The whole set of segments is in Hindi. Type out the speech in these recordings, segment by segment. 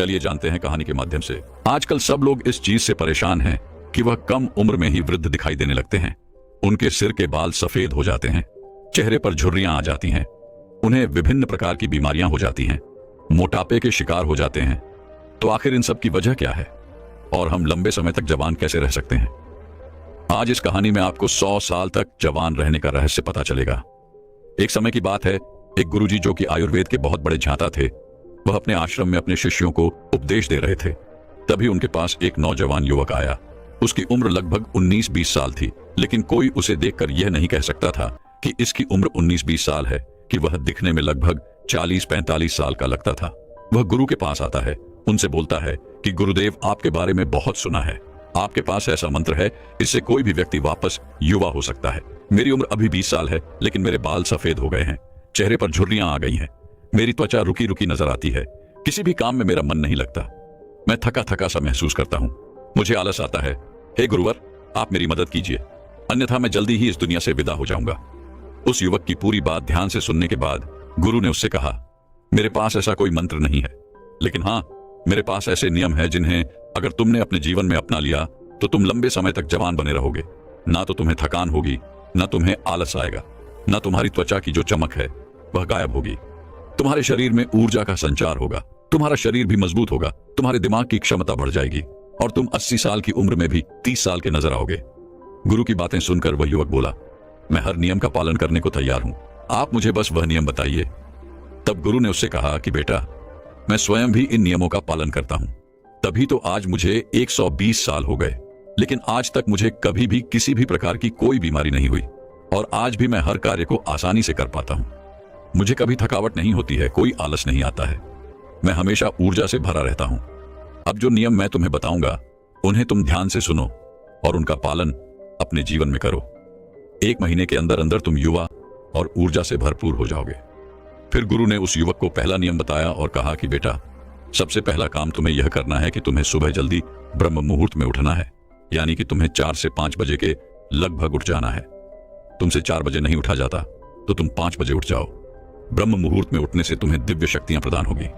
चलिए जानते हैं कहानी के माध्यम से। आजकल सब लोग इस चीज से परेशान हैं कि वह कम उम्र में ही वृद्ध दिखाई देने लगते हैं। उनके सिर के बाल सफेद हो जाते हैं, चेहरे पर झुर्रियां आ जाती हैं, उन्हें विभिन्न प्रकार की बीमारियां हो जाती हैं, मोटापे के शिकार हो जाते हैं। तो आखिर इन सब की वजह क्या है और हम लंबे समय तक जवान कैसे रह सकते हैं? आज इस कहानी में आपको 100 साल तक जवान रहने का रहस्य पता चलेगा। एक समय की बात है, एक गुरुजी जो कि आयुर्वेद के बहुत बड़े झांता थे, वह अपने आश्रम में अपने शिष्यों को उपदेश दे रहे थे। तभी उनके पास एक नौजवान युवक आया। उसकी उम्र लगभग 19-20 साल थी, लेकिन कोई उसे देखकर यह नहीं कह सकता था कि इसकी उम्र 19-20 साल है कि वह दिखने में लगभग 40-45 साल का लगता था। वह गुरु के पास आता है, उनसे बोलता है कि गुरुदेव, आपके बारे में बहुत सुना है, आपके पास ऐसा मंत्र है, इससे कोई भी व्यक्ति वापस युवा हो सकता है। मेरी उम्र अभी 20 साल है, लेकिन मेरे बाल सफेद हो गए हैं, चेहरे पर झुर्रियां आ गई हैं, मेरी त्वचा रुकी रुकी नजर आती है, किसी भी काम में मेरा मन नहीं लगता, मैं थका थका सा महसूस करता हूँ, मुझे आलस आता है। हे गुरुवर, आप मेरी मदद कीजिए, अन्यथा मैं जल्दी ही इस दुनिया से विदा हो जाऊंगा। उस युवक की पूरी बात ध्यान से सुनने के बाद गुरु ने उससे कहा, मेरे पास ऐसा कोई मंत्र नहीं है, लेकिन हाँ, मेरे पास ऐसे नियम है जिन्हें अगर तुमने अपने जीवन में अपना लिया तो तुम लंबे समय तक जवान बने रहोगे। ना तो तुम्हें थकान होगी, ना तुम्हें आलस आएगा, ना तुम्हारी त्वचा की जो चमक है वह गायब होगी। तुम्हारे शरीर में ऊर्जा का संचार होगा, तुम्हारा शरीर भी मजबूत होगा, तुम्हारे दिमाग की क्षमता बढ़ जाएगी और तुम 80 साल की उम्र में भी 30 साल के नजर आओगे। गुरु की बातें सुनकर वह युवक बोला, मैं हर नियम का पालन करने को तैयार हूं, आप मुझे बस वह नियम बताइए। तब गुरु ने उससे कहा कि बेटा, मैं स्वयं भी इन नियमों का पालन करता हूं, तभी तो आज मुझे 120 साल हो गए, लेकिन आज तक मुझे कभी भी किसी भी प्रकार की कोई बीमारी नहीं हुई और आज भी मैं हर कार्य को आसानी से कर पाता हूं। मुझे कभी थकावट नहीं होती है, कोई आलस नहीं आता है, मैं हमेशा ऊर्जा से भरा रहता हूं। अब जो नियम मैं तुम्हें बताऊंगा उन्हें तुम ध्यान से सुनो और उनका पालन अपने जीवन में करो। 1 महीने के अंदर अंदर तुम युवा और ऊर्जा से भरपूर हो जाओगे। फिर गुरु ने उस युवक को पहला नियम बताया और कहा कि बेटा, सबसे पहला काम तुम्हें यह करना है कि तुम्हें सुबह जल्दी ब्रह्म मुहूर्त में उठना है, यानी कि तुम्हें 4 से 5 बजे के लगभग उठ जाना है। तुमसे 4 बजे नहीं उठा जाता तो तुम 5 बजे उठ जाओ। ब्रह्म मुहूर्त में उठने से तुम्हें दिव्य शक्तियां प्रदान होगी।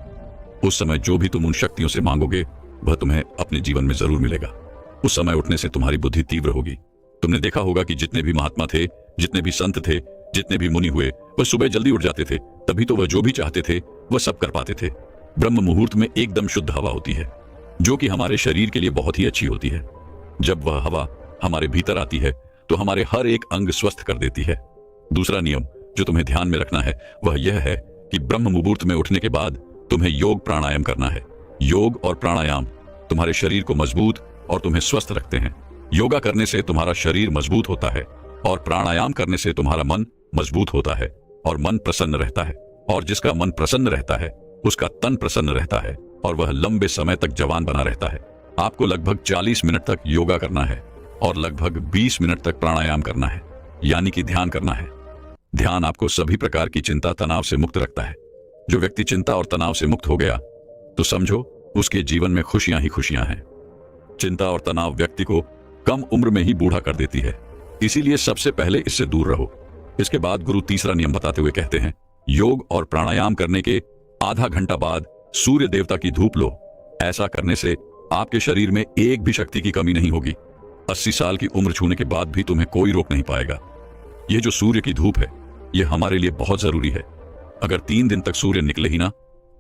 उस समय जो भी तुम उन शक्तियों से मांगोगे वह तुम्हें अपने जीवन में जरूर मिलेगा। उस समय उठने से तुम्हारी बुद्धि तीव्र होगी। तुमने देखा होगा कि जितने भी महात्मा थे, जितने भी संत थे, जितने भी मुनि हुए, वह सुबह जल्दी उठ जाते थे, तभी तो वह जो भी चाहते थे वह सब कर पाते थे। ब्रह्म मुहूर्त में एकदम शुद्ध हवा होती है, जो कि हमारे शरीर के लिए बहुत ही अच्छी होती है। जब वह हवा हमारे भीतर आती है तो हमारे हर एक अंग स्वस्थ कर देती है। दूसरा नियम जो तुम्हें ध्यान में रखना है वह यह है कि ब्रह्म मुहूर्त में उठने के बाद तुम्हें योग प्राणायाम करना है। योग और प्राणायाम तुम्हारे शरीर को मजबूत और तुम्हें स्वस्थ रखते हैं। योगा करने से तुम्हारा शरीर मजबूत होता है और प्राणायाम करने से तुम्हारा मन मजबूत होता है और मन प्रसन्न रहता है, और जिसका मन प्रसन्न रहता है उसका तन प्रसन्न रहता है और वह लंबे समय तक जवान बना रहता है। आपको लगभग 40 मिनट तक योगा करना है और लगभग 20 मिनट तक प्राणायाम करना है, यानी कि ध्यान करना है। ध्यान आपको सभी प्रकार की चिंता तनाव से मुक्त रखता है। जो व्यक्ति चिंता और तनाव से मुक्त हो गया तो समझो उसके जीवन में खुशियां ही खुशियां हैं। चिंता और तनाव व्यक्ति को कम उम्र में ही बूढ़ा कर देती है, इसीलिए सबसे पहले इससे दूर रहो। इसके बाद गुरु तीसरा नियम बताते हुए कहते हैं, योग और प्राणायाम करने के आधा घंटा बाद सूर्य देवता की धूप लो। ऐसा करने से आपके शरीर में एक भी शक्ति की कमी नहीं होगी। 80 साल की उम्र छूने के बाद भी तुम्हें कोई रोक नहीं पाएगा। यह जो सूर्य की धूप है यह हमारे लिए बहुत जरूरी है। अगर 3 दिन तक सूर्य निकले ही ना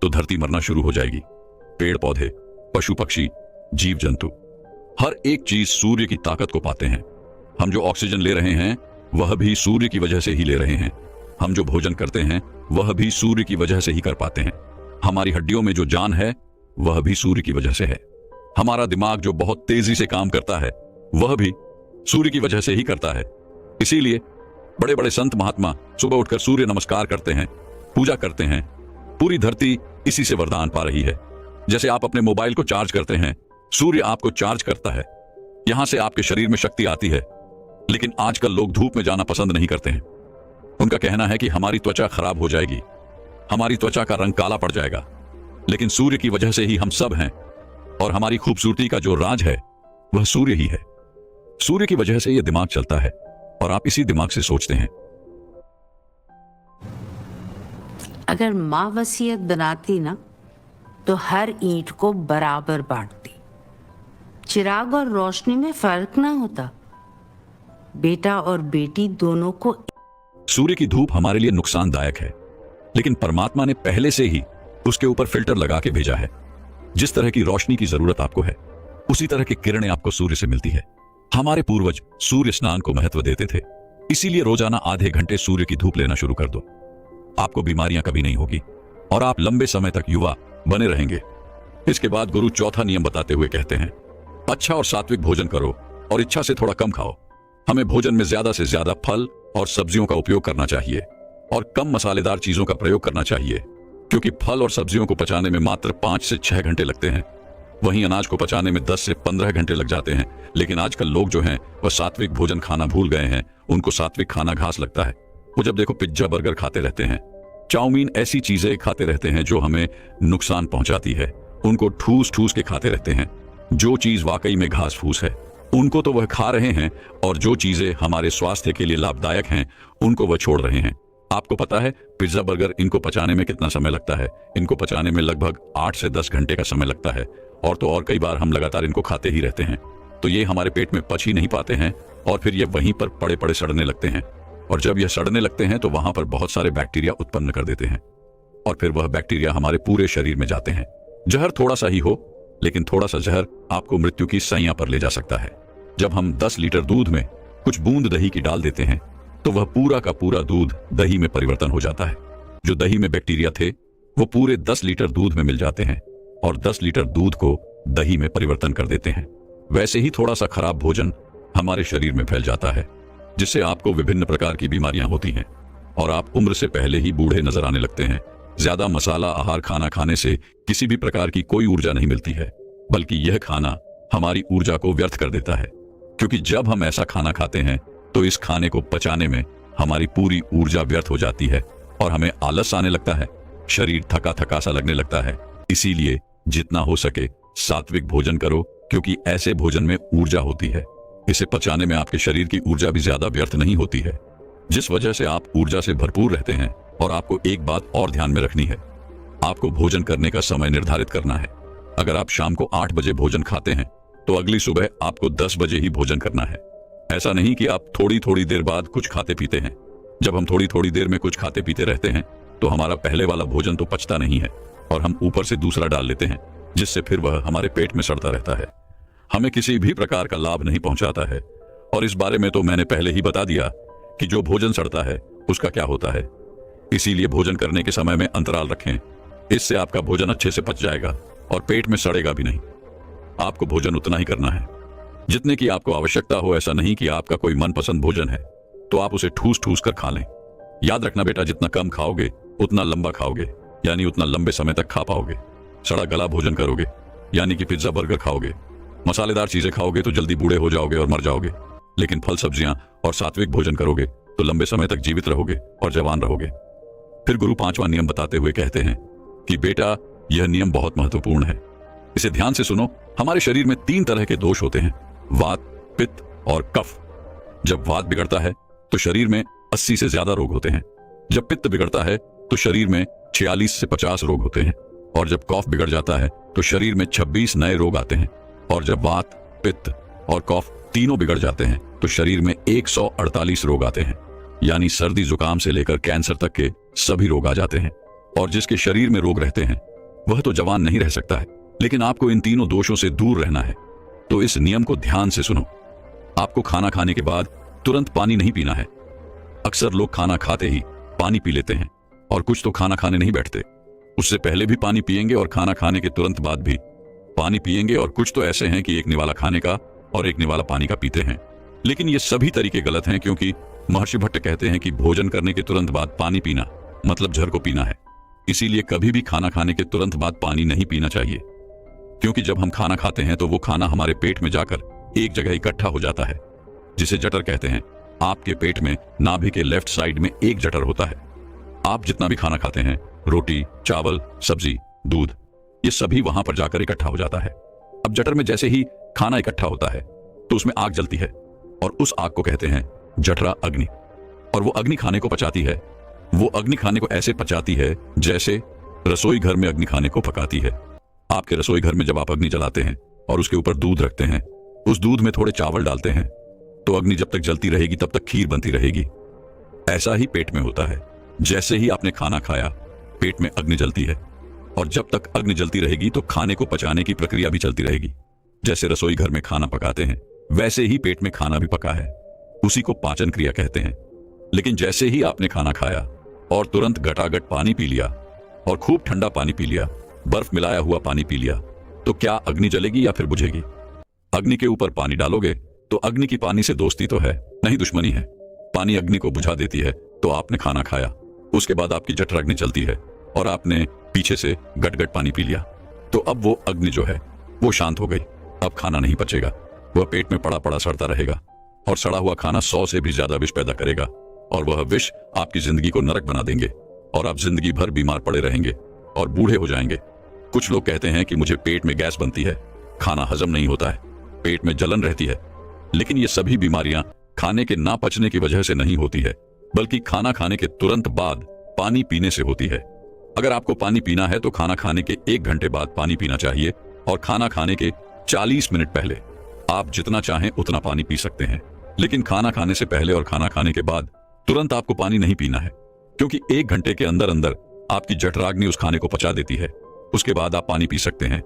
तो धरती मरना शुरू हो जाएगी। पेड़ पौधे, पशु पक्षी, जीव जंतु, हर एक चीज सूर्य की ताकत को पाते हैं। हम जो ऑक्सीजन ले रहे हैं वह भी सूर्य की वजह से ही ले रहे हैं। हम जो भोजन करते हैं वह भी सूर्य की वजह से ही कर पाते हैं। हमारी हड्डियों में जो जान है वह भी सूर्य की वजह से है। हमारा दिमाग जो बहुत तेजी से काम करता है वह भी सूर्य की वजह से ही करता है। इसीलिए बड़े बड़े संत महात्मा सुबह उठकर सूर्य नमस्कार करते हैं, पूजा करते हैं। पूरी धरती इसी से वरदान पा रही है। जैसे आप अपने मोबाइल को चार्ज करते हैं, सूर्य आपको चार्ज करता है, यहां से आपके शरीर में शक्ति आती है। लेकिन आजकल लोग धूप में जाना पसंद नहीं करते हैं। उनका कहना है कि हमारी त्वचा खराब हो जाएगी, हमारी त्वचा का रंग काला पड़ जाएगा। लेकिन सूर्य की वजह से ही हम सब हैं और हमारी खूबसूरती का जो राज है वह सूर्य ही है। सूर्य की वजह से यह दिमाग चलता है और आप इसी दिमाग से सोचते हैं। अगर माँ वसीयत बनाती ना तो हर ईंट को बराबर बांटती। चिराग और रोशनी में फर्क ना होता। बेटा और बेटी दोनों को। सूर्य की धूप हमारे लिए नुकसानदायक है, लेकिन परमात्मा ने पहले से ही उसके ऊपर फिल्टर लगा के भेजा है। जिस तरह की रोशनी की जरूरत आपको है, उसी तरह की किरणें आपको सूर्य से मिलती है। हमारे पूर्वज सूर्य स्नान को महत्व देते थे, इसीलिए रोजाना आधे घंटे सूर्य की धूप लेना शुरू कर दो। आपको बीमारियां कभी नहीं होगी और आप लंबे समय तक युवा बने रहेंगे। इसके बाद गुरु चौथा नियम बताते हुए कहते हैं, अच्छा और सात्विक भोजन करो और इच्छा से थोड़ा कम खाओ। हमें भोजन में ज्यादा से ज्यादा फल और सब्जियों का उपयोग करना चाहिए और कम मसालेदार चीजों का प्रयोग करना चाहिए, क्योंकि फल और सब्जियों को पचाने में मात्र 5 से 6 घंटे लगते हैं। वहीं अनाज को पचाने में 10 से 15 घंटे लग जाते हैं। लेकिन आजकल लोग जो हैं वह सात्विक भोजन खाना भूल गए हैं। उनको सात्विक खाना घास लगता है। वो जब देखो पिज्जा बर्गर खाते रहते हैं, चाउमीन, ऐसी चीजें खाते रहते हैं जो हमें नुकसान पहुंचाती है। उनको ठूस ठूस के खाते रहते हैं। जो चीज वाकई में घास फूस है उनको तो वह खा रहे हैं, और जो चीजें हमारे स्वास्थ्य के लिए लाभदायक हैं उनको वह छोड़ रहे हैं। आपको पता है पिज्जा बर्गर इनको पचाने में कितना समय लगता है? इनको पचाने में लगभग 8 से 10 घंटे का समय लगता है। और तो और कई बार हम लगातार इनको खाते ही रहते हैं, तो ये हमारे पेट में पच ही नहीं पाते हैं और फिर ये वहीं पर पड़े पड़े सड़ने लगते हैं। और जब यह सड़ने लगते हैं तो वहां पर बहुत सारे बैक्टीरिया उत्पन्न कर देते हैं और फिर वह बैक्टीरिया हमारे पूरे शरीर में जाते हैं। जहर थोड़ा सा ही हो, लेकिन थोड़ा सा जहर आपको मृत्यु की सैया पर ले जा सकता है। जब हम 10 लीटर दूध में कुछ बूंद दही की डाल देते हैं तो वह पूरा का पूरा दूध दही में परिवर्तन हो जाता है। जो दही में बैक्टीरिया थे वो पूरे 10 लीटर दूध में मिल जाते हैं और 10 लीटर दूध को दही में परिवर्तन कर देते हैं। वैसे ही थोड़ा सा खराब भोजन हमारे शरीर में फैल जाता है, जिससे आपको विभिन्न प्रकार की बीमारियां होती हैं और आप उम्र से पहले ही बूढ़े नजर आने लगते हैं। ज्यादा मसाला आहार खाना खाने से किसी भी प्रकार की कोई ऊर्जा नहीं मिलती है, बल्कि यह खाना हमारी ऊर्जा को व्यर्थ कर देता है। क्योंकि जब हम ऐसा खाना खाते हैं तो इस खाने को पचाने में हमारी पूरी ऊर्जा व्यर्थ हो जाती है और हमें आलस आने लगता है। शरीर थका थका सा लगने लगता है। इसीलिए जितना हो सके सात्विक भोजन करो, क्योंकि ऐसे भोजन में ऊर्जा होती है। इसे पचाने में आपके शरीर की ऊर्जा भी ज्यादा व्यर्थ नहीं होती है, जिस वजह से आप ऊर्जा से भरपूर रहते हैं। और आपको एक बात और ध्यान में रखनी है, आपको भोजन करने का समय निर्धारित करना है। अगर आप शाम को 8 बजे भोजन खाते हैं तो अगली सुबह आपको 10 बजे ही भोजन करना है। ऐसा नहीं कि आप थोड़ी थोड़ी देर बाद कुछ खाते पीते हैं। जब हम थोड़ी थोड़ी देर में कुछ खाते पीते रहते हैं तो हमारा पहले वाला भोजन तो पचता नहीं है और हम ऊपर से दूसरा डाल लेते हैं, जिससे फिर वह हमारे पेट में सड़ता रहता है, हमें किसी भी प्रकार का लाभ नहीं पहुंचाता है। और इस बारे में तो मैंने पहले ही बता दिया कि जो भोजन सड़ता है उसका क्या होता है। इसीलिए भोजन करने के समय में अंतराल रखें। इससे आपका भोजन अच्छे से पच जाएगा और पेट में सड़ेगा भी नहीं। आपको भोजन उतना ही करना है जितने की आपको आवश्यकता हो। ऐसा नहीं कि आपका कोई मनपसंद भोजन है तो आप उसे ठूस ठूस कर खा लें। याद रखना बेटा, जितना कम खाओगे उतना लंबा खाओगे, यानी उतना लंबे समय तक खा पाओगे। सड़ा गला भोजन करोगे, यानी कि पिज्जा बर्गर खाओगे, मसालेदार चीजें खाओगे तो जल्दी बूढ़े हो जाओगे और मर जाओगे। लेकिन फल सब्जियां और सात्विक भोजन करोगे तो लंबे समय तक जीवित रहोगे और जवान रहोगे। फिर गुरु 5वां नियम बताते हुए कहते हैं कि बेटा, यह नियम बहुत महत्वपूर्ण है, इसे ध्यान से सुनो। हमारे शरीर में 3 तरह के दोष होते हैं, वात, पित्त और कफ। जब वात बिगड़ता है तो शरीर में 80 से ज्यादा रोग होते हैं। जब पित्त बिगड़ता है तो शरीर में 46 से 50 रोग होते हैं। और जब कफ बिगड़ जाता है तो शरीर में 26 नए रोग आते हैं। और जब वात, पित्त और कफ तीनों बिगड़ जाते हैं तो शरीर में 148 रोग आते हैं। यानी सर्दी जुकाम से लेकर कैंसर तक के सभी रोग आ जाते हैं। और जिसके शरीर में रोग रहते हैं वह तो जवान नहीं रह सकता है। लेकिन आपको इन तीनों दोषों से दूर रहना है, तो इस नियम को ध्यान से सुनो। आपको खाना खाने के बाद तुरंत पानी नहीं पीना है। अक्सर लोग खाना खाते ही पानी पी लेते हैं और कुछ तो खाना खाने नहीं बैठते, उससे पहले भी पानी पिएंगे और खाना खाने के तुरंत बाद भी पानी पिएंगे। और कुछ तो ऐसे हैं कि एक निवाला खाने का और एक निवाला पानी का पीते हैं। लेकिन ये सभी तरीके गलत हैं, क्योंकि महर्षि भट्ट कहते हैं कि भोजन करने के तुरंत बाद पानी पीना मतलब जहर को पीना है। इसीलिए कभी भी खाना खाने के तुरंत बाद पानी नहीं पीना चाहिए, क्योंकि जब हम खाना खाते हैं तो वो खाना हमारे पेट में जाकर एक जगह इकट्ठा हो जाता है, जिसे जठर कहते हैं। आपके पेट में नाभि के लेफ्ट साइड में एक जठर होता है। आप जितना भी खाना खाते हैं, रोटी, चावल, सब्जी, दूध, ये सभी वहां पर जाकर इकट्ठा हो जाता है। अब जठर में जैसे ही खाना इकट्ठा होता है तो उसमें आग जलती है और उस आग को कहते हैं जठरा अग्नि। और वो अग्नि खाने को पचाती है। वो अग्नि खाने को ऐसे पचाती है जैसे रसोई घर में अग्नि खाने को पकाती है। आपके रसोई घर में जब आप अग्नि जलाते हैं और उसके ऊपर दूध रखते हैं, उस दूध में थोड़े चावल डालते हैं, तो अग्नि जब तक जलती रहेगी तब तक खीर बनती रहेगी। ऐसा ही पेट में होता है। जैसे ही आपने खाना खाया, पेट में अग्नि जलती है, और जब तक अग्नि जलती रहेगी तो खाने को पचाने की प्रक्रिया भी चलती रहेगी। जैसे रसोई घर में खाना पकाते हैं, वैसे ही पेट में खाना भी पका है। उसी को पाचन क्रिया कहते हैं। लेकिन जैसे ही आपने खाना खाया और तुरंत गटागट पानी पी लिया और खूब ठंडा पानी पी लिया, बर्फ मिलाया हुआ पानी पी लिया, तो क्या अग्नि जलेगी या फिर बुझेगी? अग्नि के ऊपर पानी डालोगे तो अग्नि की पानी से दोस्ती तो है नहीं, दुश्मनी है। पानी अग्नि को बुझा देती है। तो आपने खाना खाया, उसके बाद आपकी जठराग्नि चलती है और आपने पीछे से गटगट पानी पी लिया, तो अब वो अग्नि जो है वो शांत हो गई। अब खाना नहीं पचेगा, वह पेट में पड़ा पड़ा सड़ता रहेगा और सड़ा हुआ खाना 100 से भी ज्यादा विष पैदा करेगा और वह विष आपकी जिंदगी को नरक बना देंगे और आप जिंदगी भर बीमार पड़े रहेंगे और बूढ़े हो जाएंगे। कुछ लोग कहते हैं कि मुझे पेट में गैस बनती है, खाना हजम नहीं होता है, पेट में जलन रहती है, लेकिन ये सभी बीमारियां खाने के ना पचने की वजह से नहीं होती है, बल्कि खाना खाने के तुरंत बाद पानी पीने से होती है। अगर आपको पानी पीना है तो खाना खाने के 1 घंटे बाद पानी पीना चाहिए और खाना खाने के 40 मिनट पहले। आप जितना चाहें उतना पानी पी सकते हैं, लेकिन खाना खाने से पहले और खाना खाने के बाद तुरंत आपको पानी नहीं पीना है, क्योंकि 1 घंटे के अंदर अंदर आपकी जठराग्नि उस खाने को पचा देती है। उसके बाद आप पानी पी सकते हैं।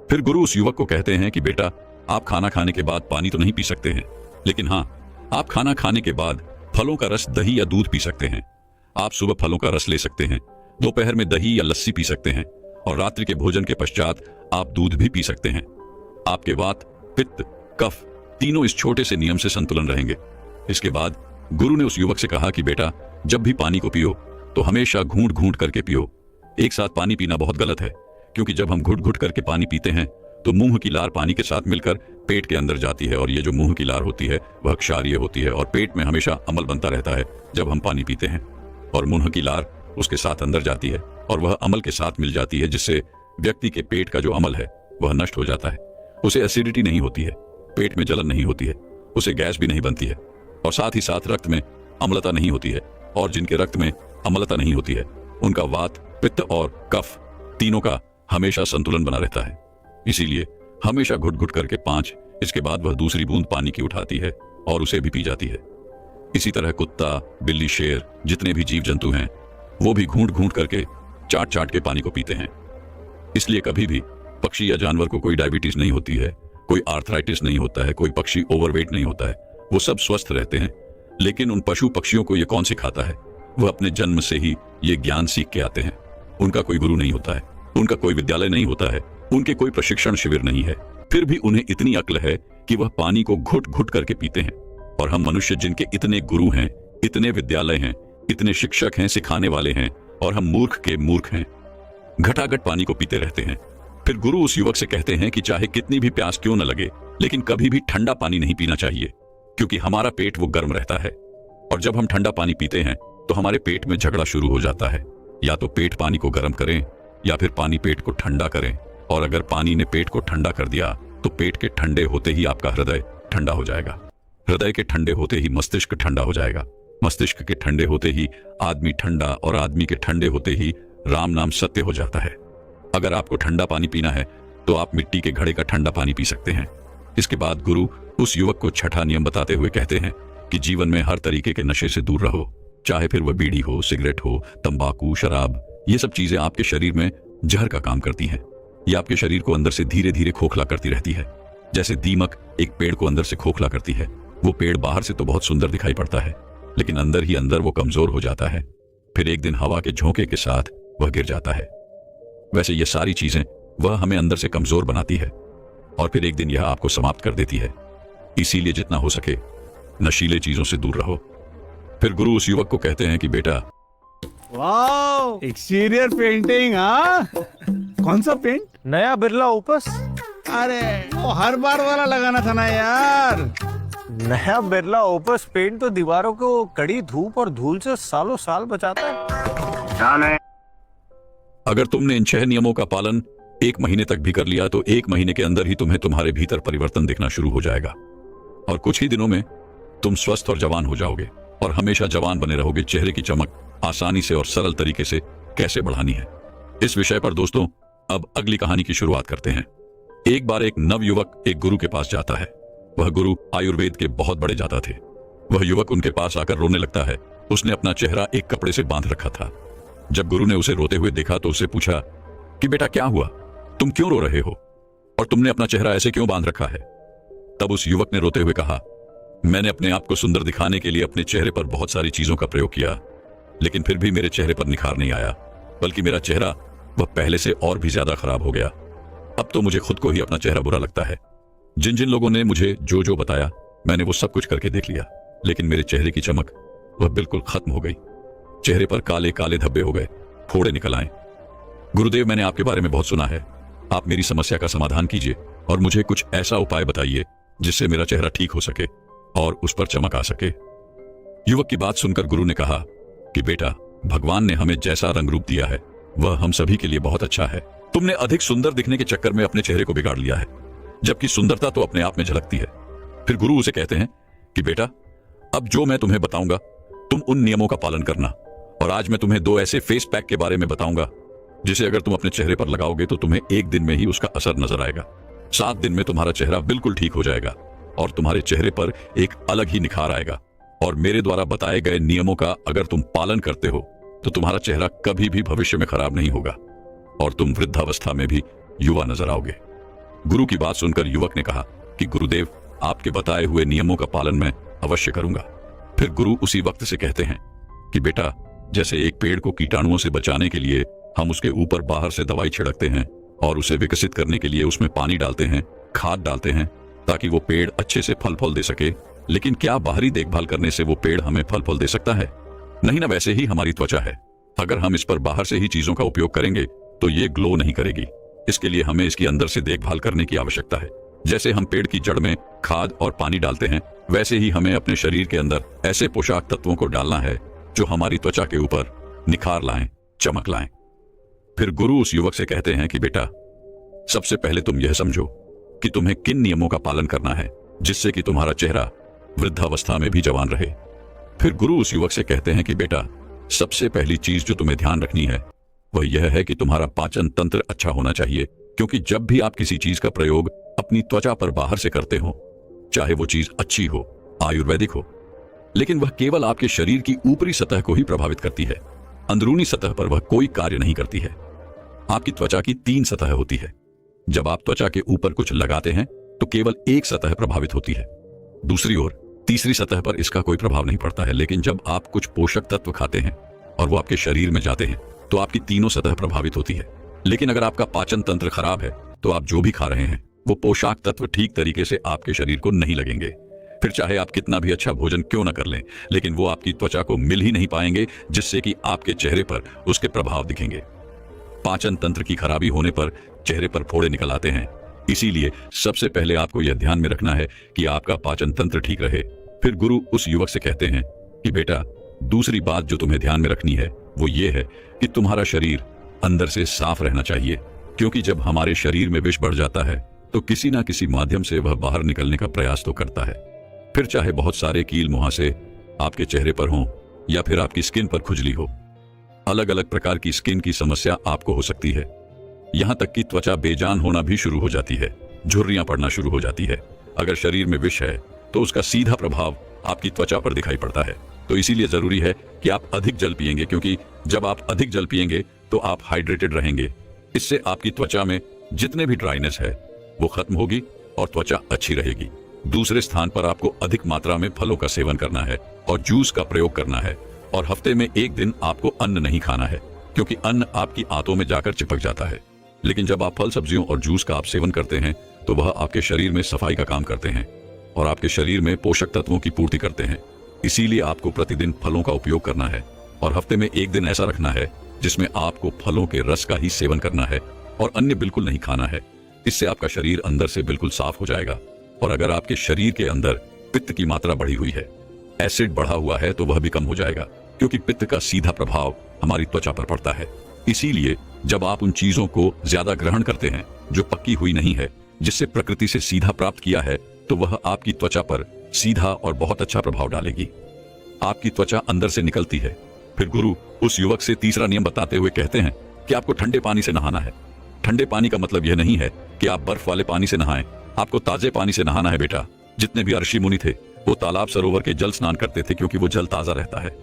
फिर गुरु उस युवक को कहते हैं कि बेटा, आप खाना खाने के बाद पानी तो नहीं पी सकते हैं, लेकिन हाँ, आप खाना खाने के बाद फलों का रस, दही या दूध पी सकते हैं। आप सुबह फलों का रस ले सकते हैं, दोपहर में दही या लस्सी पी सकते हैं और रात्रि के भोजन के पश्चात आप दूध भी पी सकते हैं। आपके वात, पित्त, कफ तीनों इस छोटे से नियम से संतुलन रहेंगे। इसके बाद गुरु ने उस युवक से कहा कि बेटा, जब भी पानी को पियो तो हमेशा घूंट घूंट करके पियो। एक साथ पानी पीना बहुत गलत है, क्योंकि जब हम घुट घुट करके पानी पीते हैं तो मुंह की लार पानी के साथ मिलकर पेट के अंदर जाती है और ये जो मुंह की लार होती है वह क्षारीय होती है और पेट में हमेशा अम्ल बनता रहता है जब हम पानी पीते हैं, और मुंह की लार उसके साथ अंदर जाती है और वह अम्ल के साथ मिल जाती है, जिससे व्यक्ति के पेट का जो अम्ल है वह नष्ट हो जाता है। उसे एसिडिटी नहीं होती है, पेट में जलन नहीं होती है, उसे गैस भी नहीं बनती है और साथ ही साथ रक्त में अम्लता नहीं होती है। और जिनके रक्त में अम्लता नहीं होती है उनका वात, पित्त और कफ तीनों का हमेशा संतुलन बना रहता है। इसीलिए हमेशा घुट घुट करके 5, इसके बाद वह दूसरी बूंद पानी की उठाती है और उसे भी पी जाती है। इसी तरह कुत्ता, बिल्ली, शेर, जितने भी जीव जंतु हैं वो भी घूंट घूंट करके, चाट चाट के पानी को पीते हैं। इसलिए कभी भी पक्षी या जानवर को कोई डायबिटीज नहीं होती है, कोई आर्थराइटिस नहीं होता है, कोई पक्षी ओवरवेट नहीं होता है, वो सब स्वस्थ रहते हैं। लेकिन उन पशु पक्षियों को ये कौन सिखाता है? वह अपने जन्म से ही ये ज्ञान सीख के आते हैं। उनका कोई गुरु नहीं होता है, उनका कोई विद्यालय नहीं होता है, उनके कोई प्रशिक्षण शिविर नहीं है, फिर भी उन्हें इतनी अक्ल है कि वह पानी को घुट घुट करके पीते हैं। और हम मनुष्य, जिनके इतने गुरु हैं, इतने विद्यालय हैं, इतने शिक्षक हैं, सिखाने वाले हैं, और हम मूर्ख के मूर्ख हैं, घटाघट पानी को पीते रहते हैं। फिर गुरु उस युवक से कहते हैं कि चाहे कितनी भी प्यास क्यों न लगे, लेकिन कभी भी ठंडा पानी नहीं पीना चाहिए, क्योंकि हमारा पेट वो गर्म रहता है और जब हम ठंडा पानी पीते हैं तो हमारे पेट में झगड़ा शुरू हो जाता है। या तो पेट पानी को गर्म करें या फिर पानी पेट को ठंडा करें, और अगर पानी ने पेट को ठंडा कर दिया तो पेट के ठंडे होते ही आपका हृदय ठंडा हो जाएगा, हृदय के ठंडे होते ही मस्तिष्क ठंडा हो जाएगा, मस्तिष्क के ठंडे होते ही आदमी ठंडा, और आदमी के ठंडे होते ही राम नाम सत्य हो जाता है। अगर आपको ठंडा पानी पीना है तो आप मिट्टी के घड़े का ठंडा पानी पी सकते हैं। इसके बाद गुरु उस युवक को छठा नियम बताते हुए कहते हैं कि जीवन में हर तरीके के नशे से दूर रहो, चाहे फिर वह बीड़ी हो, सिगरेट हो, तंबाकू, शराब, ये सब चीजें आपके शरीर में जहर का काम करती हैं। ये आपके शरीर को अंदर से धीरे धीरे खोखला करती रहती है। जैसे दीमक एक पेड़ को अंदर से खोखला करती है। वो पेड़ बाहर से तो बहुत सुंदर दिखाई पड़ता है, लेकिन अंदर ही अंदर वो कमजोर हो जाता है। फिर एक दिन हवा के झोंके के साथ वह गिर जाता है। वैसे ये सारी चीजें वह हमें अंदर से कमजोर बनाती है और फिर एक दिन यह आपको समाप्त कर देती है। इसीलिए जितना हो सके नशीले चीजों से दूर रहो। फिर गुरु उस युवक को कहते हैं कि बेटा, वाओ, एक्सटीरियर पेंटिंग। हाँ, कौन सा पेंट? नया बिरला ओपस। अरे वो हर बार वाला लगाना था ना यार। नया बिरला ओपस पेंट तो दीवारों को कड़ी धूप और धूल से सालों साल बचाता है। अगर तुमने इन 6 नियमों का पालन 1 महीने तक भी कर लिया तो 1 महीने के अंदर ही तुम्हें तुम्हारे भीतर परिवर्तन दिखना शुरू हो जाएगा और कुछ ही दिनों में तुम स्वस्थ और जवान हो जाओगे और हमेशा जवान बने रहोगे। चेहरे की चमक आसानी से और सरल तरीके से कैसे बढ़ानी है, इस विषय पर दोस्तों अब अगली कहानी की शुरुआत करते हैं। एक बार एक नवयुवक एक गुरु के पास जाता है। वह गुरु आयुर्वेद के बहुत बड़े जाता थे। वह युवक उनके पास आकर रोने लगता है। उसने अपना चेहरा एक कपड़े से बांध रखा था। जब गुरु ने उसे रोते हुए देखा तो उससे पूछा कि बेटा क्या हुआ, तुम क्यों रो रहे हो और तुमने अपना चेहरा ऐसे क्यों बांध रखा है। तब उस युवक ने रोते हुए कहा, मैंने अपने आप को सुंदर दिखाने के लिए अपने चेहरे पर बहुत सारी चीजों का प्रयोग किया, लेकिन फिर भी मेरे चेहरे पर निखार नहीं आया, बल्कि मेरा चेहरा वह पहले से और भी ज्यादा खराब हो गया। अब तो मुझे खुद को ही अपना चेहरा बुरा लगता है। जिन जिन लोगों ने मुझे जो जो बताया मैंने वो सब कुछ करके देख लिया, लेकिन मेरे चेहरे की चमक वह बिल्कुल खत्म हो गई। चेहरे पर काले काले धब्बे हो गए, फोड़े निकल आए। गुरुदेव, मैंने आपके बारे में बहुत सुना है। आप मेरी समस्या का समाधान कीजिए और मुझे कुछ ऐसा उपाय बताइए जिससे मेरा चेहरा ठीक हो सके और उस पर चमक आ सके। युवक की बात सुनकर गुरु ने कहा कि बेटा, भगवान ने हमें जैसा रंग रूप दिया है वह हम सभी के लिए बहुत अच्छा है। तुमने अधिक सुंदर दिखने के चक्कर में अपने चेहरे को बिगाड़ लिया है, जबकि सुंदरता तो अपने आप में झलकती है। फिर गुरु उसे कहते हैं कि बेटा, अब जो मैं तुम्हें बताऊंगा तुम उन नियमों का पालन करना। और आज मैं तुम्हें 2 ऐसे फेस पैक के बारे में बताऊंगा जिसे अगर तुम अपने चेहरे पर लगाओगे तो तुम्हें 1 दिन में ही उसका असर नजर आएगा। 7 दिन में तुम्हारा चेहरा बिल्कुल ठीक हो जाएगा और तुम्हारे चेहरे पर एक अलग ही निखार आएगा। और मेरे द्वारा बताए गए नियमों का अगर तुम पालन करते हो तो तुम्हारा चेहरा कभी भी भविष्य में खराब नहीं होगा और तुम वृद्धावस्था में भी युवा नजर आओगे। गुरु की बात सुनकर युवक ने कहा कि गुरुदेव, आपके बताए हुए नियमों का पालन मैं अवश्य करूंगा। फिर गुरु उसी वक्त से कहते हैं कि बेटा, जैसे एक पेड़ को कीटाणुओं से बचाने के लिए हम उसके ऊपर बाहर से दवाई छिड़कते हैं और उसे विकसित करने के लिए उसमें पानी डालते हैं, खाद डालते हैं ताकि वो पेड़ अच्छे से फल फूल दे सके, लेकिन क्या बाहरी देखभाल करने से वो पेड़ हमें फल फूल दे सकता है? नहीं ना। वैसे ही हमारी त्वचा है, अगर हम इस पर बाहर से ही चीजों का उपयोग करेंगे तो ये ग्लो नहीं करेगी। इसके लिए हमें इसकी अंदर से देखभाल करने की आवश्यकता है। जैसे हम पेड़ की जड़ में खाद और पानी डालते हैं, वैसे ही हमें अपने शरीर के अंदर ऐसे पोषक तत्वों को डालना है जो हमारी त्वचा के ऊपर निखार लाएं, चमक लाएं। फिर गुरु उस युवक से कहते हैं कि बेटा, सबसे पहले तुम यह समझो कि तुम्हें किन नियमों का पालन करना है जिससे कि तुम्हारा चेहरा वृद्धावस्था में भी जवान रहे। फिर गुरु उस युवक से कहते हैं कि बेटा, सबसे पहली चीज जो तुम्हें ध्यान रखनी है वह यह है कि तुम्हारा पाचन तंत्र अच्छा होना चाहिए, क्योंकि जब भी आप किसी चीज का प्रयोग अपनी त्वचा पर बाहर से करते हो, चाहे वो चीज अच्छी हो, आयुर्वेदिक हो, लेकिन वह केवल आपके शरीर की ऊपरी सतह को ही प्रभावित करती है। अंदरूनी सतह पर वह कोई कार्य नहीं करती है। आपकी त्वचा की 3 सतह होती है। जब आप त्वचा के ऊपर कुछ लगाते हैं तो केवल एक सतह प्रभावित होती है, दूसरी ओर तीसरी सतह पर इसका कोई प्रभाव नहीं पड़ता है। लेकिन जब आप कुछ पोषक तत्व खाते हैं और वो आपके शरीर में जाते हैं तो आपकी तीनों सतह प्रभावित होती है। लेकिन अगर आपका पाचन तंत्र खराब है तो आप जो भी खा रहे हैं वो पोषक तत्व ठीक तरीके से आपके शरीर को नहीं लगेंगे। फिर चाहे आप कितना भी अच्छा भोजन क्यों न कर लें, लेकिन वो आपकी त्वचा को मिल ही नहीं पाएंगे जिससे कि आपके चेहरे पर उसके प्रभाव दिखेंगे। पाचन तंत्र की खराबी होने पर चेहरे पर फोड़े निकल आते हैं। इसीलिए सबसे पहले आपको यह ध्यान में रखना है कि आपका पाचन तंत्र ठीक रहे। फिर गुरु उस युवक से कहते हैं कि बेटा, दूसरी बात जो तुम्हें ध्यान में रखनी है वो ये है कि तुम्हारा शरीर अंदर से साफ रहना चाहिए, क्योंकि जब हमारे शरीर में विष बढ़ जाता है तो किसी ना किसी माध्यम से वह बाहर निकलने का प्रयास तो करता है। फिर चाहे बहुत सारे कील मुहासे आपके चेहरे पर हों या फिर आपकी स्किन पर खुजली हो, अलग अलग प्रकार की स्किन की समस्या आपको हो सकती है। यहां तक कि त्वचा बेजान होना भी शुरू हो जाती है, झुर्रियां पड़ना शुरू हो जाती है। अगर शरीर में विष है तो उसका सीधा प्रभाव आपकी त्वचा पर दिखाई पड़ता है। तो इसीलिए जरूरी है कि आप अधिक जल पिएंगे, क्योंकि जब आप अधिक जल पिएंगे तो आप हाइड्रेटेड रहेंगे। इससे आपकी त्वचा में जितने भी ड्राइनेस है वो खत्म होगी और त्वचा अच्छी रहेगी। दूसरे स्थान पर आपको अधिक मात्रा में फलों का सेवन करना है और जूस का प्रयोग करना है। और हफ्ते में 1 दिन आपको अन्न नहीं खाना है, क्योंकि अन्न आपकी आंतों में जाकर चिपक जाता है। लेकिन जब आप फल, सब्जियों और जूस का आप सेवन करते हैं तो वह आपके शरीर में सफाई का काम करते हैं और आपके शरीर में पोषक तत्वों की पूर्ति करते हैं। इसीलिए आपको प्रतिदिन फलों का उपयोग करना है और हफ्ते में 1 दिन ऐसा रखना है जिसमें आपको फलों के रस का ही सेवन करना है और अन्य बिल्कुल नहीं खाना है। इससे आपका शरीर अंदर से बिल्कुल साफ हो जाएगा। और अगर आपके शरीर के अंदर पित्त की मात्रा बढ़ी हुई है, एसिड बढ़ा हुआ है, तो वह भी कम हो जाएगा, क्योंकि पित्त का सीधा प्रभाव हमारी त्वचा पर पड़ता है। इसीलिए जब आप उन चीजों को ज्यादा ग्रहण करते हैं जो पक्की हुई नहीं है, जिससे प्रकृति से सीधा प्राप्त किया है, तो वह आपकी त्वचा पर सीधा और बहुत अच्छा प्रभाव डालेगी। आपकी त्वचा अंदर से निकलती है। फिर गुरु उस युवक से तीसरा नियम बताते हुए कहते हैं कि आपको ठंडे पानी से नहाना है। ठंडे पानी का मतलब यह नहीं है कि आप बर्फ वाले पानी से नहाएं। आपको ताजे पानी से नहाना है बेटा। जितने भी ऋषि मुनि थे वो तालाब सरोवर के जल स्नान करते थे क्योंकि वो जल ताजा रहता है।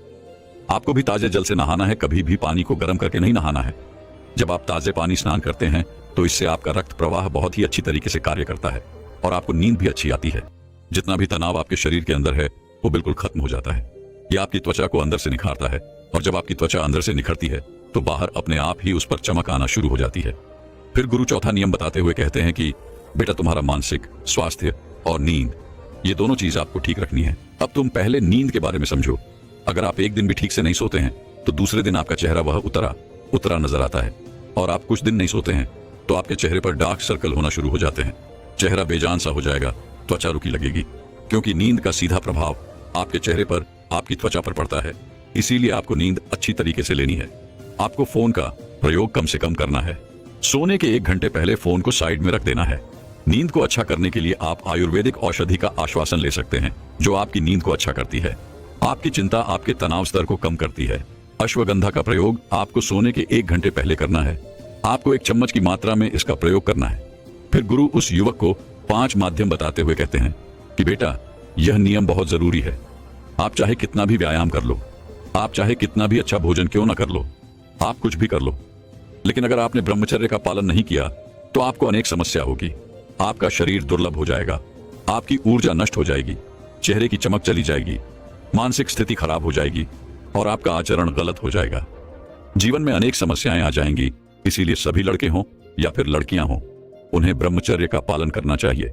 आपको भी ताजे जल से नहाना है, कभी भी पानी को गर्म करके नहीं नहाना है। जब आप ताजे पानी स्नान करते हैं तो इससे आपका रक्त प्रवाह बहुत ही अच्छी तरीके से कार्य करता है और आपको नींद भी अच्छी आती है। जितना भी तनाव आपके शरीर के अंदर है वो बिल्कुल खत्म हो जाता है। यह आपकी त्वचा को अंदर से निखारता है और जब आपकी त्वचा अंदर से निखरती है तो बाहर अपने आप ही उस पर चमक आना शुरू हो जाती है। फिर गुरु चौथा नियम बताते हुए कहते हैं कि बेटा तुम्हारा मानसिक स्वास्थ्य और नींद, ये दोनों चीज आपको ठीक रखनी है। अब तुम पहले नींद के बारे में समझो। अगर आप एक दिन भी ठीक से नहीं सोते हैं तो दूसरे दिन आपका चेहरा वह उतरा नजर आता है, और आप कुछ दिन नहीं सोते हैं तो आपके चेहरे पर डार्क सर्कल होना शुरू हो जाते हैं। चेहरा बेजान सा हो जाएगा, त्वचा रुकी लगेगी, क्योंकि नींद का सीधा प्रभाव आपके चेहरे पर आपकी त्वचा पर पड़ता है। इसीलिए आपको नींद अच्छी तरीके से लेनी है। आपको फोन का प्रयोग कम से कम करना है। सोने के 1 घंटे पहले फोन को साइड में रख देना है। नींद को अच्छा करने के लिए आप आयुर्वेदिक औषधि का आश्वासन ले सकते हैं जो आपकी नींद को अच्छा करती है। आपकी चिंता आपके तनाव स्तर को कम करती है। अश्वगंधा का प्रयोग आपको सोने के 1 घंटे पहले करना है। आपको 1 चम्मच की मात्रा में इसका प्रयोग करना है। फिर गुरु उस युवक को 5 माध्यम बताते हुए कहते हैं कि बेटा यह नियम बहुत जरूरी है। आप चाहे कितना भी व्यायाम कर लो, आप चाहे कितना भी अच्छा भोजन क्यों ना कर लो, आप कुछ भी कर लो, लेकिन अगर आपने ब्रह्मचर्य का पालन नहीं किया तो आपको अनेक समस्या होगी। आपका शरीर दुर्लभ हो जाएगा, आपकी ऊर्जा नष्ट हो जाएगी, चेहरे की चमक चली जाएगी, मानसिक स्थिति खराब हो जाएगी और आपका आचरण गलत हो जाएगा। जीवन में अनेक समस्याएं आ जाएंगी। इसीलिए सभी लड़के हों या फिर लड़कियां हों, उन्हें ब्रह्मचर्य का पालन करना चाहिए,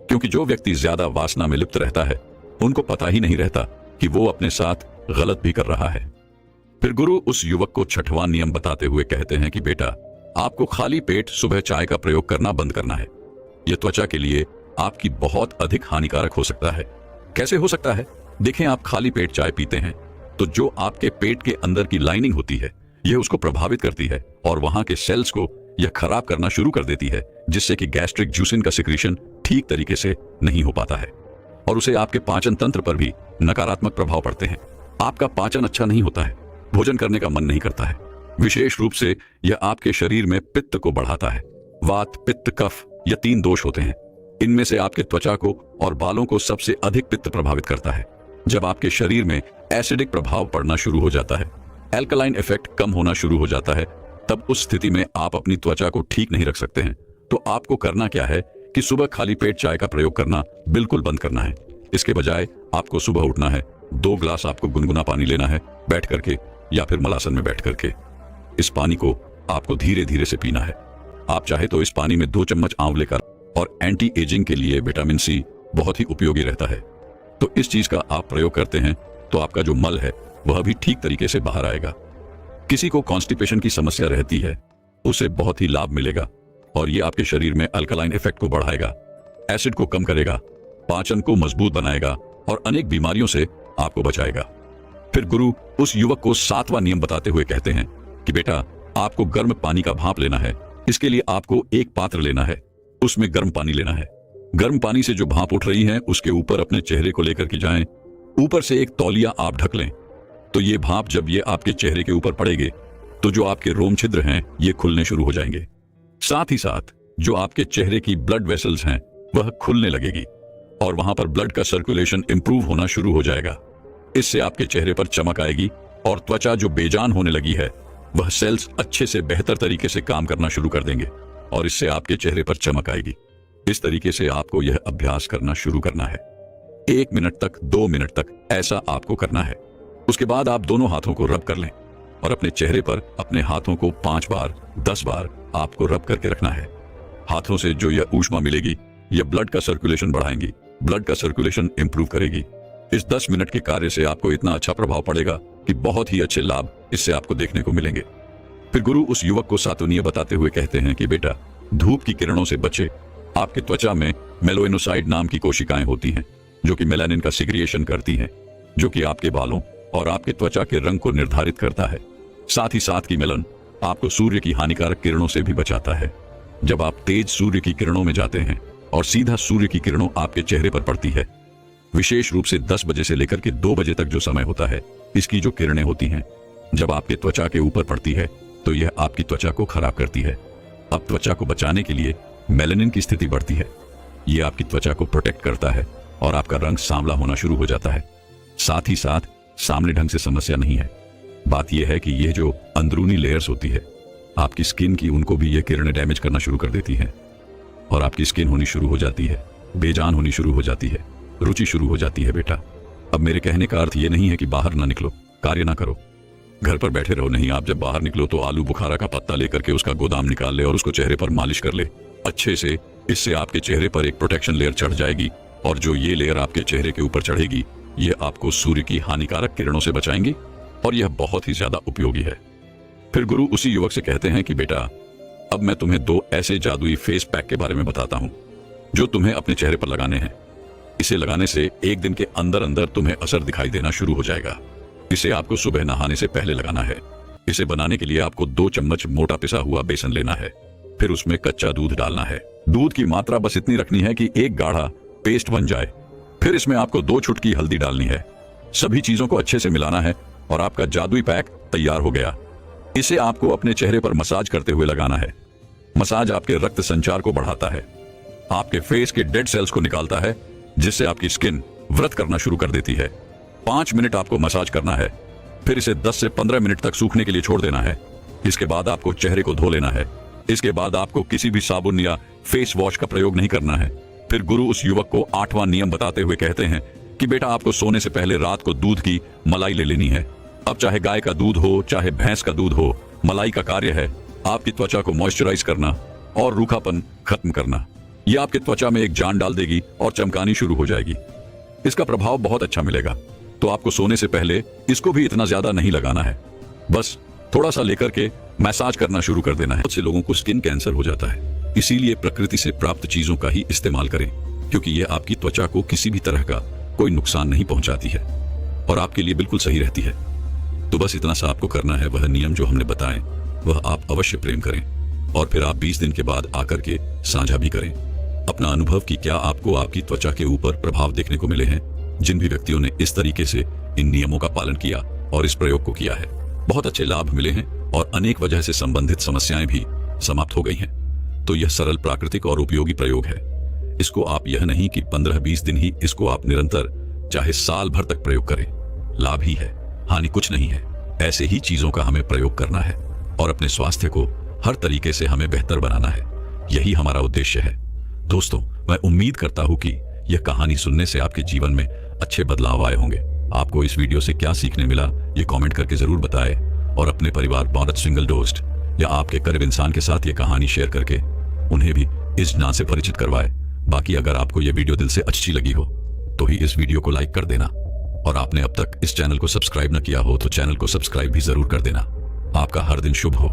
क्योंकि जो व्यक्ति ज्यादा वासना में लिप्त रहता है उनको पता ही नहीं रहता कि वो अपने साथ गलत भी कर रहा है। फिर गुरु उस युवक को 6वां नियम बताते हुए कहते हैं कि बेटा आपको खाली पेट सुबह चाय का प्रयोग करना बंद करना है। यह त्वचा के लिए आपकी बहुत अधिक हानिकारक हो सकता है। कैसे हो सकता है? देखें, आप खाली पेट चाय पीते हैं तो जो आपके पेट के अंदर की लाइनिंग होती है यह उसको प्रभावित करती है और वहां के सेल्स को यह खराब करना शुरू कर देती है, जिससे कि गैस्ट्रिक जूसिन का सिक्रीशन ठीक तरीके से नहीं हो पाता है और उसे आपके पाचन तंत्र पर भी नकारात्मक प्रभाव पड़ते हैं। आपका पाचन अच्छा नहीं होता है, भोजन करने का मन नहीं करता है। विशेष रूप से यह आपके शरीर में पित्त को बढ़ाता है। वात, पित्त, कफ, यह 3 दोष होते हैं। इनमें से आपके त्वचा को और बालों को सबसे अधिक पित्त प्रभावित करता है। जब आपके शरीर में एसिडिक प्रभाव पड़ना शुरू हो जाता है, एल्कलाइन इफेक्ट कम होना शुरू हो जाता है, तब उस स्थिति में आप अपनी त्वचा को ठीक नहीं रख सकते हैं। तो आपको करना क्या है कि सुबह खाली पेट चाय का प्रयोग करना बिल्कुल बंद करना है। इसके बजाय आपको सुबह उठना है, 2 ग्लास आपको गुनगुना पानी लेना है, बैठ करके या फिर मलासन में बैठ करके। इस पानी को आपको धीरे धीरे से पीना है। आप चाहे तो इस पानी में 2 चम्मच आंवले का, और एंटी एजिंग के लिए विटामिन सी बहुत ही उपयोगी रहता है। तो इस चीज का आप प्रयोग करते हैं तो आपका जो मल है वह भी ठीक तरीके से बाहर आएगा। किसी को कॉन्स्टिपेशन की समस्या रहती है उसे बहुत ही लाभ मिलेगा और ये आपके शरीर में अल्कलाइन इफेक्ट को बढ़ाएगा, एसिड को कम करेगा, पाचन को मजबूत बनाएगा और अनेक बीमारियों से आपको बचाएगा। फिर गुरु उस युवक को 7वां नियम बताते हुए कहते हैं कि बेटा आपको गर्म पानी का भाप लेना है। इसके लिए आपको एक पात्र लेना है, उसमें गर्म पानी लेना है। गर्म पानी से जो भाप उठ रही है उसके ऊपर अपने चेहरे को लेकर के जाएं। ऊपर से एक तौलिया आप ढक लें। तो ये भाप जब ये आपके चेहरे के ऊपर पड़ेगे तो जो आपके रोम छिद्र हैं ये खुलने शुरू हो जाएंगे। साथ ही साथ जो आपके चेहरे की ब्लड वेसल्स हैं वह खुलने लगेगी और वहां पर ब्लड का सर्कुलेशन इंप्रूव होना शुरू हो जाएगा। इससे आपके चेहरे पर चमक आएगी और त्वचा जो बेजान होने लगी है वह सेल्स अच्छे से बेहतर तरीके से काम करना शुरू कर देंगे और इससे आपके चेहरे पर चमक आएगी। इस तरीके से आपको यह अभ्यास करना शुरू करना है। 1 मिनट तक, 2 मिनट तक ऐसा आपको करना है। उसके बाद आप दोनों हाथों को रब कर लें और अपने चेहरे पर अपने हाथों को 5 बार, 10 बार आपको रब करके रखना है। हाथों से जो यह ऊष्मा मिलेगी यह ब्लड का सर्कुलेशन बढ़ाएंगी, ब्लड का सर्कुलेशन इंप्रूव करेगी। इस 10 मिनट के कार्य से आपको इतना अच्छा प्रभाव पड़ेगा कि बहुत ही अच्छे लाभ इससे आपको देखने को मिलेंगे। फिर गुरु उस युवक को सातुनिय बताते हुए कहते हैं कि बेटा धूप की किरणों से बचे। आपके त्वचा में मेलोइनोसाइड नाम की कोशिकाएं होती हैं जो कि मेलानिन का सिक्रिएशन करती हैं, जो कि आपके बालों और आपके त्वचा के रंग को निर्धारित करता है। साथ ही साथ की मेलन आपको सूर्य की हानिकारक किरणों से भी बचाता है। जब आप तेज सूर्य की किरणों में जाते हैं और सीधा सूर्य की किरणों आपके चेहरे पर पड़ती है, विशेष रूप से 10 बजे से लेकर के 2 बजे तक जो समय होता है, इसकी जो किरणें होती हैं जब आपके त्वचा के ऊपर पड़ती है तो यह आपकी त्वचा को खराब करती है। अब त्वचा को बचाने के लिए मेलानिन की स्थिति बढ़ती है। ये आपकी त्वचा को प्रोटेक्ट करता है और आपका रंग सांवला होना शुरू हो जाता है। साथ ही साथ सामने ढंग से समस्या नहीं है। बात यह है कि ये जो अंदरूनी लेयर्स होती है आपकी स्किन की, उनको भी ये किरणें डैमेज करना शुरू कर देती हैं और आपकी स्किन होनी शुरू हो जाती है, बेजान होनी शुरू हो जाती है, रुचि शुरू हो जाती है। बेटा, अब मेरे कहने का अर्थ ये नहीं है कि बाहर ना निकलो, कार्य ना करो, घर पर बैठे रहो। नहीं, आप जब बाहर निकलो तो आलू बुखारा का पत्ता लेकर के उसका गोदाम निकाल ले और उसको चेहरे पर मालिश कर ले अच्छे से। इससे आपके चेहरे पर एक प्रोटेक्शन लेयर चढ़ जाएगी और जो ये लेयर आपके चेहरे के ऊपर चढ़ेगी ये आपको सूर्य की हानिकारक किरणों से बचाएंगी और यह बहुत ही ज्यादा उपयोगी है। फिर गुरु उसी युवक से कहते हैं कि बेटा, अब मैं तुम्हें 2 ऐसे जादुई फेस पैक के बारे में बताता हूं जो तुम्हें अपने चेहरे पर लगाने हैं। इसे लगाने से 1 दिन के अंदर अंदर तुम्हें असर दिखाई देना शुरू हो जाएगा। इसे आपको सुबह नहाने से पहले लगाना है। इसे बनाने के लिए आपको 2 चम्मच मोटा पिसा हुआ बेसन लेना है। फिर उसमें कच्चा दूध डालना है। दूध की मात्रा बस इतनी रखनी है कि एक गाढ़ा पेस्ट बन जाए। फिर इसमें आपको 2 चुटकी हल्दी डालनी है। सभी चीजों को अच्छे से मिलाना है और आपका जादुई पैक तैयार हो गया। इसे आपको अपने चेहरे पर मसाज करते हुए लगाना है। मसाज आपके रक्त संचार को बढ़ाता है, आपके फेस के डेड सेल्स को निकालता है, जिससे आपकी स्किन व्रत करना शुरू कर देती है। 5 मिनट आपको मसाज करना है। फिर इसे 10 से 15 मिनट तक सूखने के लिए छोड़ देना है। इसके बाद आपको चेहरे को धो लेना है। इसके बाद आपको किसी भी साबुन या फेस वॉश का प्रयोग नहीं करना है। फिर गुरु उस युवक को 8वां नियम बताते हुए कहते हैं कि बेटा, आपको सोने से पहले रात को दूध की मलाई ले लेनी है। अब चाहे गाय का दूध हो चाहे भैंस का दूध हो, मलाई का कार्य है आपकी त्वचा को मॉइस्चराइज करना और रूखापन खत्म करना। यह आपकी त्वचा में एक जान डाल देगी और चमकानी शुरू हो जाएगी। इसका प्रभाव बहुत अच्छा मिलेगा। तो आपको सोने से पहले इसको भी इतना ज्यादा नहीं लगाना है, बस थोड़ा सा लेकर के मसाज करना शुरू कर देना है। बहुत से लोगों को स्किन कैंसर हो जाता है, इसीलिए प्रकृति से प्राप्त चीजों का ही इस्तेमाल करें, क्योंकि यह आपकी त्वचा को किसी भी तरह का कोई नुकसान नहीं पहुंचाती है और आपके लिए बिल्कुल सही रहती है। तो बस इतना सा आपको करना है। वह नियम जो हमने बताए वह आप अवश्य प्रेम करें और फिर आप 20 दिन के बाद आकर के साझा भी करें अपना अनुभव कि क्या आपको आपकी त्वचा के ऊपर प्रभाव देखने को मिले हैं। जिन भी व्यक्तियों ने इस तरीके से इन नियमों का पालन किया और इस प्रयोग को किया है, बहुत अच्छे लाभ मिले हैं और अनेक वजह से संबंधित समस्याएं भी समाप्त हो गई हैं। तो यह सरल, प्राकृतिक और उपयोगी प्रयोग है। इसको आप यह नहीं कि 15-20 दिन ही, इसको आप निरंतर चाहे साल भर तक प्रयोग करें। लाभ ही है, हानि कुछ नहीं है। ऐसे ही चीजों का हमें प्रयोग करना है और अपने स्वास्थ्य को हर तरीके से हमें बेहतर बनाना है। यही हमारा उद्देश्य है। दोस्तों, मैं उम्मीद करता हूं कि यह कहानी सुनने से आपके जीवन में अच्छे बदलाव आए होंगे। आपको इस वीडियो से क्या सीखने मिला ये कमेंट करके जरूर बताएं और अपने परिवार, मौत, सिंगल दोस्त या आपके करीब इंसान के साथ ये कहानी शेयर करके उन्हें भी इस ज्ञान से परिचित करवाएं। बाकी अगर आपको ये वीडियो दिल से अच्छी लगी हो तो ही इस वीडियो को लाइक कर देना और आपने अब तक इस चैनल को सब्सक्राइब न किया हो तो चैनल को सब्सक्राइब भी जरूर कर देना। आपका हर दिन शुभ हो।